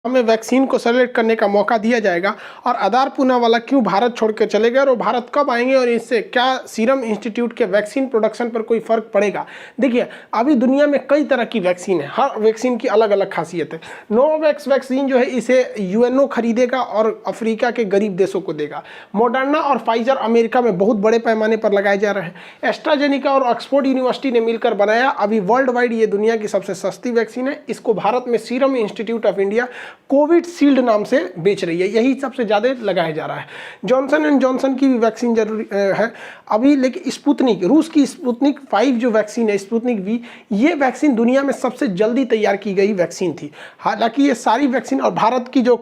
हमें वैक्सीन को सेलेक्ट करने का मौका दिया जाएगा और आधार पूना वाला क्यों भारत छोड़ के चले गए और भारत कब आएंगे और इससे क्या सीरम इंस्टीट्यूट के वैक्सीन प्रोडक्शन पर कोई फर्क पड़ेगा। देखिए अभी दुनिया में कई तरह की वैक्सीन है, हर वैक्सीन की अलग अलग खासियत है। नोवावैक्स वैक्सीन जो है इसे यूएनओ खरीदेगा और अफ्रीका के गरीब देशों को देगा। मॉडर्ना और फाइजर अमेरिका में बहुत बड़े पैमाने पर लगाए जा रहे हैं। एस्ट्राजेनिका और ऑक्सफोर्ड यूनिवर्सिटी ने मिलकर बनाया अभी वर्ल्ड वाइड ये दुनिया की सबसे सस्ती वैक्सीन है। इसको भारत में serum institute of India Covishield नाम से बेच रही है, यही सबसे ज़्यादा लगाया जा रहा है। जॉनसन एंड जॉनसन की भी वैक्सीन जरूरी है अभी, लेकिन स्पुतनिक, रूस की स्पुतनिक 5 जो वैक्सीन है, स्पुतनिक वी, ये वैक्सीन दुनिया में सबसे जल्दी तैयार की गई वैक्सीन थी। हालांकि ये सारी वैक्सीन और भारत की जो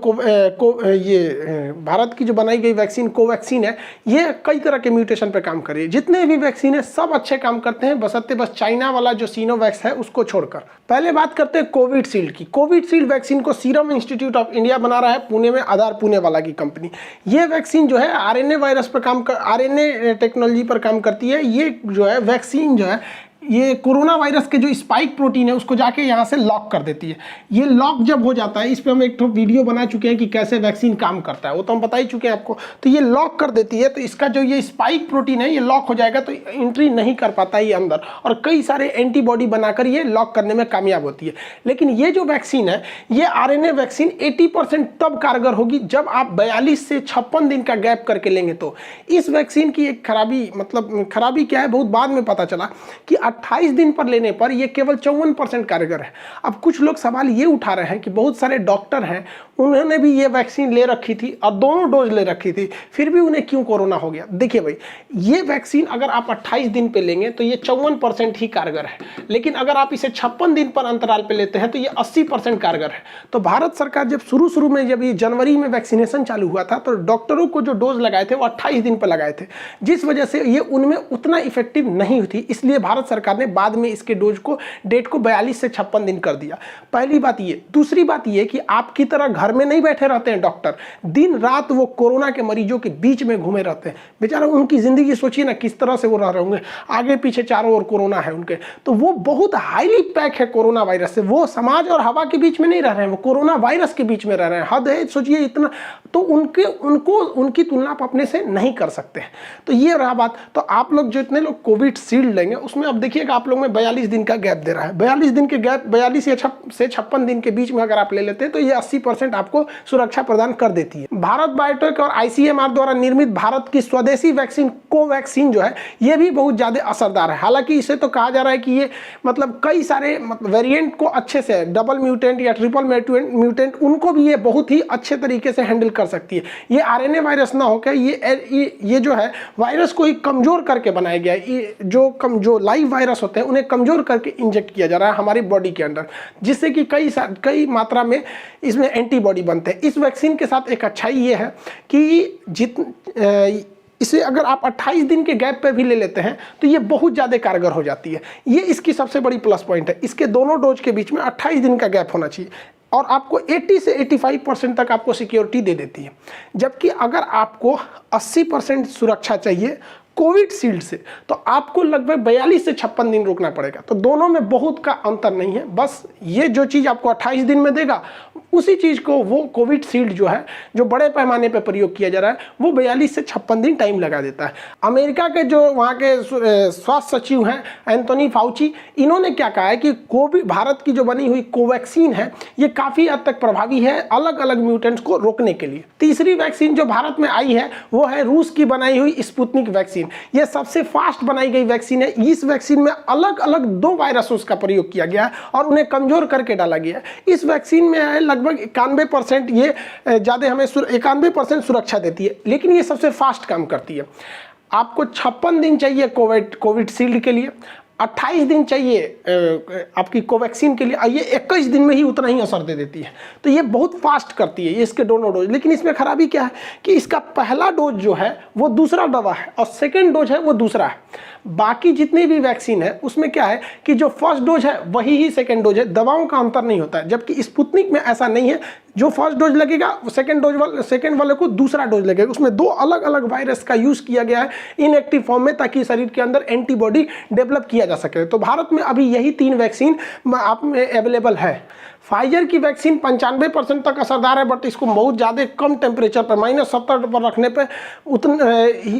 भारत की जो बनाई गई वैक्सीन कोवैक्सीन है, ये कई तरह के म्यूटेशन पर काम कर रही है। जितने भी वैक्सीन है सब अच्छे काम करते हैं, बशर्ते बस चाइना वाला जो सिनोवैक्स है उसको छोड़कर। पहले बात करते हैं कोविशील्ड की। कोविशील्ड वैक्सीन को सीरम इंस्टीट्यूट ऑफ इंडिया बना रहा है, पुणे में, आधार पुणे वाला की कंपनी। ये वैक्सीन जो है आरएनए वायरस पर आरएनए टेक्नोलॉजी पर काम करती है। ये जो है वैक्सीन जो है ये कोरोना वायरस के जो स्पाइक प्रोटीन है उसको जाके यहाँ से लॉक कर देती है। ये लॉक जब हो जाता है, इस पर हम एक तो वीडियो बना चुके हैं कि कैसे वैक्सीन काम करता है, वो तो हम बता ही चुके हैं आपको। तो ये लॉक कर देती है, तो इसका जो ये स्पाइक प्रोटीन है ये लॉक हो जाएगा, तो एंट्री नहीं कर पाता ये अंदर, और कई सारे एंटीबॉडी बनाकर ये लॉक करने में कामयाब होती है। लेकिन ये जो वैक्सीन है, ये आरएनए वैक्सीन 80% तब कारगर होगी जब आप 42 से 56 दिन का गैप करके लेंगे। तो इस वैक्सीन की एक खराबी, मतलब खराबी क्या है, बहुत बाद में पता चला कि 28 दिन पर लेने पर यह केवल 54% कारगर है। अब कुछ लोग सवाल ये उठा रहे हैं कि बहुत सारे डॉक्टर हैं, उन्होंने भी ये वैक्सीन ले रखी थी और दोनों डोज ले रखी थी, फिर भी उन्हें क्यों कोरोना हो गया। देखिए भाई, ये वैक्सीन अगर आप 28 दिन पे लेंगे तो ये 54% ही कारगर है, लेकिन अगर आप इसे 56 दिन पर अंतराल पे लेते हैं तो ये 80% कारगर है। तो भारत सरकार जब शुरू में, जब ये जनवरी में वैक्सीनेशन चालू हुआ था, तो डॉक्टरों को जो डोज लगाए थे वो 28 दिन पर लगाए थे, जिस वजह से ये उनमें उतना इफेक्टिव नहीं थी। इसलिए भारत सरकार ने बाद में इसके डोज को, डेट को 42 से 56 दिन कर दिया। पहली बात ये। दूसरी बात ये कि आपकी तरह घर में नहीं बैठे रहते हैं डॉक्टर, दिन रात वो कोरोना के मरीजों के बीच में घूमे रहते हैं। बेचारा उनकी जिंदगी सोचिए ना किस तरह से वो रह रहे होंगे, आगे पीछे चारों ओर कोरोना है उनके, तो वो बहुत हाईली पैक है कोरोना वायरस से। वो समाज और हवा के बीच में नहीं रह रहे हैं, वो कोरोना वायरस के बीच में रह रहे हैं। हद है, सोचिए इतना, तो उनकी तुलना आप अपने से नहीं कर सकते। तो ये रहा बात। तो आप लोग जितने लोग कोविशील्ड लेंगे उसमें अब देखिएगा आप लोग में 42 दिन का गैप दे रहा है। 42 दिन के गैप, 42 से 56 दिन के बीच में अगर आप ले लेते हैं तो ये 80% आपको सुरक्षा प्रदान कर देती है। भारत बायोटेक और आईसीएमआर द्वारा निर्मित भारत की स्वदेशी वैक्सीन कोवैक्सीन जो है ये भी बहुत ज्यादा असरदार है। हालांकि इसे तो कहा जा रहा है कि ये मतलब कई सारे वेरिएंट को अच्छे से, डबल म्यूटेंट या ट्रिपल म्यूटेंट, उनको भी ये बहुत ही अच्छे तरीके से हैंडल कर सकती है। ये आरएनए वायरस ना होकर ये जो है वायरस को ही कमजोर करके बनाया गया है। ये जो लाइव वायरस होते हैं उन्हें कमजोर करके इंजेक्ट किया जा रहा है हमारी बॉडी के अंदर, जिससे कि कई मात्रा में इसमें एंटीबॉडी बनते हैं। इस वैक्सीन के साथ एक अच्छाई ये है कि इसे अगर आप 28 दिन के गैप पे भी ले लेते हैं तो ये बहुत ज़्यादा कारगर हो जाती है। ये इसकी सबसे बड़ी प्लस पॉइंट है। इसके दोनों डोज के बीच में 28 दिन का गैप होना चाहिए और आपको 80 से 85% तक आपको सिक्योरिटी दे देती है। जबकि अगर आपको 80% सुरक्षा चाहिए कोविशील्ड से तो आपको लगभग 42 से 56 दिन रुकना पड़ेगा। तो दोनों में बहुत का अंतर नहीं है, बस ये जो चीज़ आपको 28 दिन में देगा उसी चीज़ को वो कोविशील्ड जो है, जो बड़े पैमाने पर प्रयोग किया जा रहा है, वो 42 से 56 दिन टाइम लगा देता है। अमेरिका के जो वहाँ के स्वास्थ्य सचिव हैं एंथोनी फाउची, इन्होंने क्या कहा है कि भारत की जो बनी हुई कोवैक्सीन है ये काफ़ी हद तक प्रभावी है अलग अलग म्यूटेंट्स को रोकने के लिए। तीसरी वैक्सीन जो भारत में आई है वो है रूस की बनाई हुई स्पुतनिक वैक्सीन। यह सबसे फास्ट बनाई गई वैक्सीन है। इस वैक्सीन में अलग अलग 2 वायरसों का प्रयोग किया गया है और उन्हें कमजोर करके डाला गया है। इस वैक्सीन में है लगभग 91%, ये ज़्यादा हमें 91% सुरक्षा देती है, लेकिन ये सबसे फास्ट काम करती है। आपको 56 दिन चाहिए कोविशील्ड के लिए, 28 दिन चाहिए आपकी कोवैक्सीन के लिए, ये 21 दिन में ही उतना ही असर दे देती है। तो ये बहुत फास्ट करती है ये इसके दोनों डोज। लेकिन इसमें खराबी क्या है कि इसका पहला डोज जो है वो दूसरा दवा है और सेकेंड डोज है वो दूसरा है। बाकी जितनी भी वैक्सीन है उसमें क्या है कि जो फर्स्ट डोज है वही ही सेकेंड डोज है, दवाओं का अंतर नहीं होता है। जबकि स्पुतनिक में ऐसा नहीं है, जो फर्स्ट डोज लगेगा सेकेंड वाले को दूसरा डोज लगेगा। उसमें 2 अलग अलग वायरस का यूज किया गया है इनएक्टिव फॉर्म में, ताकि शरीर के अंदर एंटीबॉडी डेवलप किया जा सके। तो भारत में अभी यही 3 वैक्सीन आप में अवेलेबल है। फाइजर की वैक्सीन 95% तक असरदार है, बट इसको बहुत ज़्यादा कम टेम्परेचर पर -70 पर रखने पे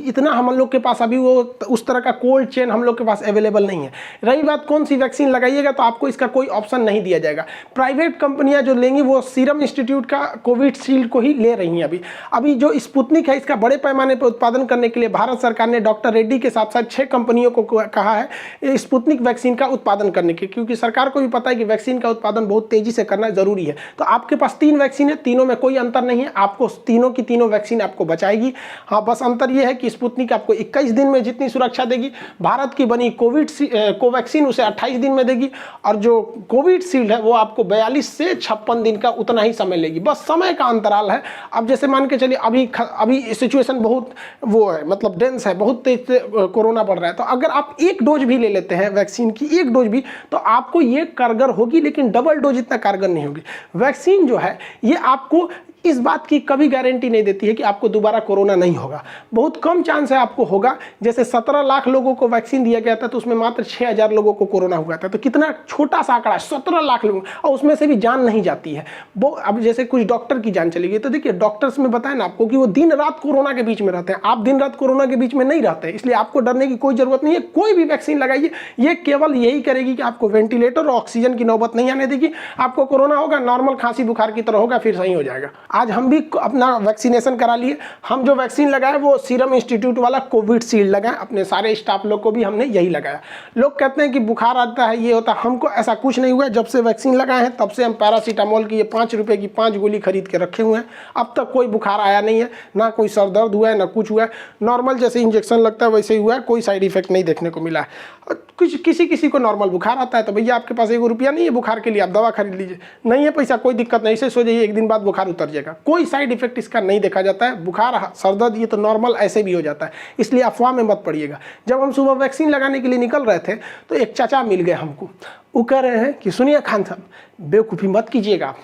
इतना हम लोग के पास अभी वो उस तरह का कोल्ड चेन हम लोग के पास अवेलेबल नहीं है। रही बात कौन सी वैक्सीन लगाइएगा, तो आपको इसका कोई ऑप्शन नहीं दिया जाएगा। प्राइवेट कंपनियां जो लेंगी वो सीरम इंस्टीट्यूट का कोविशील्ड को ही ले रही हैं। अभी जो स्पुतनिक है इसका बड़े पैमाने पर उत्पादन करने के लिए भारत सरकार ने डॉक्टर रेड्डी के साथ साथ 6 कंपनियों को कहा है स्पुतनिक वैक्सीन का उत्पादन करने के, क्योंकि सरकार को भी पता है कि वैक्सीन का उत्पादन बहुत तेजी से करना जरूरी है। तो आपके पास 3 वैक्सीन है, तीनों में कोई अंतर नहीं है, आपको तीनों की तीनों वैक्सीन आपको बचाएगी। हाँ, बस अंतर यह है कि स्पुतनिक आपको 21 दिन में जितनी सुरक्षा देगी, भारत की बनी कोवैक्सीन उसे 28 दिन में देगी, और जो कोविशील्ड है वो आपको 42 से 56 दिन का उतना ही समय लेगी। बस समय का अंतराल है। अब जैसे मान के चलिए अभी सिचुएशन बहुत वो है, मतलब डेंस है, बहुत तेज से कोरोना बढ़ रहा है, तो अगर आप 1 डोज भी ले लेते हैं वैक्सीन की, 1 डोज भी, तो आपको ये कारगर होगी, लेकिन डबल डोज इतना कारगर नहीं होगी। वैक्सीन जो है ये आपको इस बात की कभी गारंटी नहीं देती है कि आपको दोबारा कोरोना नहीं होगा। बहुत कम चांस है आपको होगा। जैसे 17 लाख लोगों को वैक्सीन दिया गया था तो उसमें मात्र 6000 लोगों को कोरोना हुआ था। तो कितना छोटा सा आंकड़ा है, 17 लाख लोगों, और उसमें से भी जान नहीं जाती है। वो अब जैसे कुछ डॉक्टर की जान चली गई, तो देखिए डॉक्टर्स में बताया ना आपको कि वो दिन रात कोरोना के बीच में रहते हैं। आप दिन रात कोरोना के बीच में नहीं रहते हैं, इसलिए आपको डरने की कोई जरूरत नहीं है। कोई भी वैक्सीन लगाइए, ये केवल यही करेगी कि आपको वेंटिलेटर और ऑक्सीजन की नौबत नहीं आने देगी। आपको कोरोना होगा, नॉर्मल खांसी बुखार की तरह होगा, फिर सही हो जाएगा। आज हम भी अपना वैक्सीनेशन करा लिए। हम जो वैक्सीन लगाए वो सीरम इंस्टीट्यूट वाला कोविशील्ड लगाए, अपने सारे स्टाफ लोग को भी हमने यही लगाया। लोग कहते हैं कि बुखार आता है, ये होता है, हमको ऐसा कुछ नहीं हुआ। जब से वैक्सीन लगाए हैं तब से हम पैरासीटामोल की ये 5 रुपए की 5 गोली खरीद के रखे हुए हैं। अब तक कोई बुखार आया नहीं है, ना कोई सर दर्द हुआ है, ना कुछ हुआ है। नॉर्मल जैसे इंजेक्शन लगता है वैसे ही हुआ है, कोई साइड इफेक्ट नहीं देखने को मिला है। किसी को नॉर्मल बुखार आता है तो भैया आपके पास 1 रुपया नहीं है बुखार के लिए, आप दवा खरीद लीजिए। नहीं है पैसा, कोई दिक्कत नहीं, इसे सो जाइए, 1 दिन बाद बुखार उतर जाएगा। कोई साइड इफेक्ट इसका नहीं देखा जाता है। बुखार सर दर्द ये तो नॉर्मल ऐसे भी हो जाता है, इसलिए अफवाह में मत पड़िएगा। जब हम सुबह वैक्सीन लगाने के लिए निकल रहे थे तो एक चाचा मिल गए हमको। वो कह रहे हैं कि सुनिए खान साहब, बेवकूफ़ी मत कीजिएगा,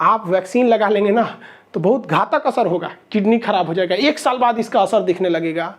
आप वैक्सीन लगा लेंगे ना तो बहुत घातक असर होगा, किडनी खराब हो जाएगा, 1 साल बाद इसका असर दिखने लगेगा,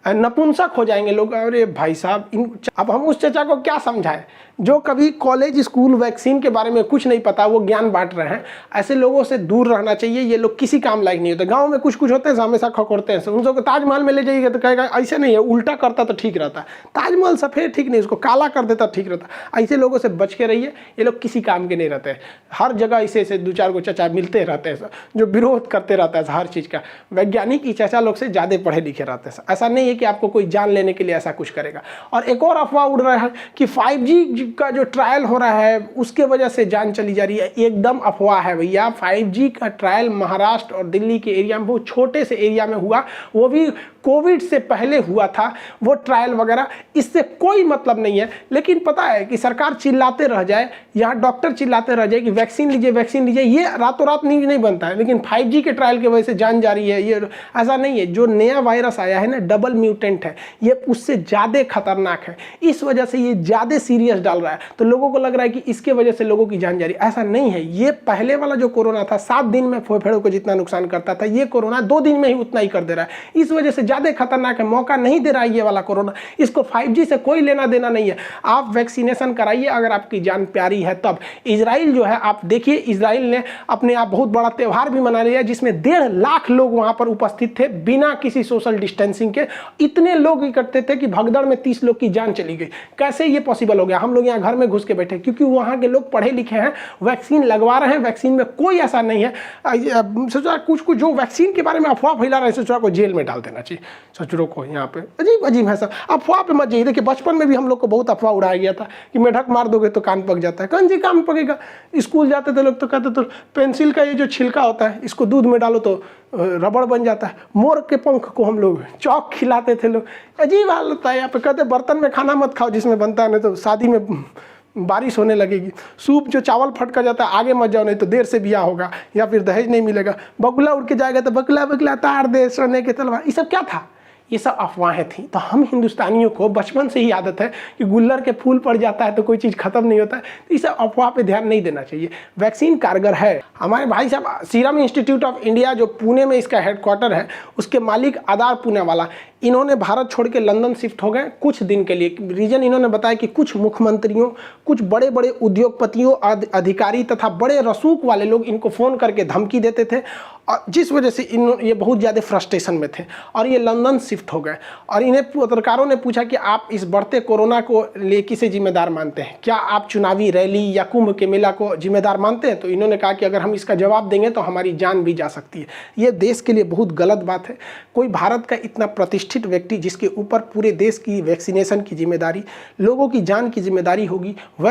नपुंसक हो जाएंगे लोग। अरे भाई साहब, अब हम उस चाचा को क्या समझाएं जो कभी कॉलेज स्कूल वैक्सीन के बारे में कुछ नहीं पता, वो ज्ञान बांट रहे हैं। ऐसे लोगों से दूर रहना चाहिए, ये लोग किसी काम लायक नहीं होते। गांव में कुछ होते हैं हमेशा खकोड़ते हैं, उन सबको ताजमहल में ले जाइएगा तो कहेगा ऐसे नहीं है, उल्टा करता तो ठीक रहता। ताजमहल सफ़ेद ठीक नहीं, उसको काला कर देता ठीक रहता। ऐसे लोगों से बच के रहिए, ये लोग किसी काम के नहीं रहते। हर जगह ऐसे 2-4 को चाचा मिलते रहते हैं जो विरोध करते रहता है हर चीज़ का। वैज्ञानिक चाचा लोग से ज़्यादा पढ़े लिखे रहते हैं। ऐसा नहीं है कि आपको कोई जान लेने के लिए ऐसा कुछ करेगा। और एक और अफवाह उड़ रहा है कि 5G का जो ट्रायल हो रहा है उसके वजह से जान चली जा रही है। एकदम अफवाह है भैया। 5G का ट्रायल महाराष्ट्र और दिल्ली के एरिया में, बहुत छोटे से एरिया में हुआ, वो भी कोविड से पहले हुआ था वो ट्रायल वगैरह। इससे कोई मतलब नहीं है। लेकिन पता है कि सरकार चिल्लाते रह जाए, यहाँ डॉक्टर चिल्लाते रह जाए कि वैक्सीन लीजिए वैक्सीन लीजिए, ये रातों रात न्यूज नहीं बनता है। लेकिन 5G के ट्रायल की वजह से जान जा रही है, ये ऐसा नहीं है। जो नया वायरस आया है ना, डबल म्यूटेंट है, ये उससे ज़्यादा खतरनाक है। इस वजह से ये ज़्यादा सीरियस डाल रहा है। तो लोगों को लग रहा है कि इसके वजह से लोगों की जान जा रही है। ऐसा नहीं है। ये पहले वाला जो कोरोना था 7 दिन में फेफड़ों को जितना नुकसान करता था, ये कोरोना 2 दिन में ही उतना ही कर दे रहा है। इस वजह से ज़्यादा खतरनाक है। मौका नहीं दे रहा है ये वाला कोरोना। इसको 5G से कोई लेना देना नहीं है। आप वैक्सीनेशन कराइए अगर आपकी जान प्यारी है तब। इजराइल जो है, आप देखिए, इजराइल ने अपने आप बहुत बड़ा त्यौहार भी मना लिया जिसमें 1.5 लाख लोग वहां पर उपस्थित थे बिना किसी सोशल डिस्टेंसिंग के। इतने लोग इकट्ठे थे कि भगदड़ में 30 लोग की जान चली गई। कैसे ये पॉसिबल हो गया? हम लोग यहाँ घर में घुस के बैठे, क्योंकि वहाँ के लोग पढ़े लिखे हैं, वैक्सीन लगवा रहे हैं। वैक्सीन में कोई ऐसा नहीं है। सोचा कुछ जो वैक्सीन के बारे में अफवाह फैला रहे हैं, सोचा को जेल में डाल देना चाहिए सचुरों को। यहाँ पे अजीब अजीब है सब। अफवाह पे मत जाइए। देखिए, बचपन में भी हम लोग को बहुत अफवाह उड़ाया गया था कि मेढक मार दोगे तो कान पक जाता है। कौन सी कान पकेगा? स्कूल जाते थे लोग तो कहते तो पेंसिल का ये जो छिलका होता है इसको दूध में डालो तो रबड़ बन जाता है। मोर के पंख को हम लोग चौक खिलाते थे लोग। अजीब हाल होता है। यहाँ पे कहते बर्तन में खाना मत खाओ जिसमें बनता है, नहीं तो शादी में बारिश होने लगेगी। सूप जो चावल फट कर जाता है आगे मत जाओ, नहीं तो देर से ब्याह होगा या फिर दहेज नहीं मिलेगा। बगुला उड़ के जाएगा तो बगुला बगुला तार दे सोने के तलवार। ये सब क्या था? ये सब अफवाहें थी। तो हम हिंदुस्तानियों को बचपन से ही आदत है कि गुल्लर के फूल पड़ जाता है तो कोई चीज़ खत्म नहीं होता है, तो इस अफवाह पे ध्यान नहीं देना चाहिए। वैक्सीन कारगर है। हमारे भाई साहब सीरम इंस्टीट्यूट ऑफ इंडिया जो पुणे में इसका हेडक्वार्टर है, उसके मालिक आदार पूनावाला, इन्होंने भारत छोड़ के लंदन शिफ्ट हो गए कुछ दिन के लिए। रीजन इन्होंने बताया कि कुछ मुख्यमंत्रियों, कुछ बड़े बड़े उद्योगपतियों, अधिकारी तथा बड़े रसूख वाले लोग इनको फ़ोन करके धमकी देते थे, और जिस वजह से ये बहुत ज़्यादा फ्रस्ट्रेशन में थे और ये लंदन शिफ्ट हो गए। और इन्हें पत्रकारों ने पूछा कि आप इस बढ़ते कोरोना को ले किसे जिम्मेदार मानते हैं, क्या आप चुनावी रैली या कुंभ के मेला को जिम्मेदार मानते हैं? तो इन्होंने कहा कि अगर हम इसका जवाब देंगे तो हमारी जान भी जा सकती है। ये देश के लिए बहुत गलत बात है। कोई भारत का इतना प्रतिष्ठित व्यक्ति जिसके ऊपर पूरे देश की वैक्सीनेशन की जिम्मेदारी, लोगों की जान की जिम्मेदारी होगी, वह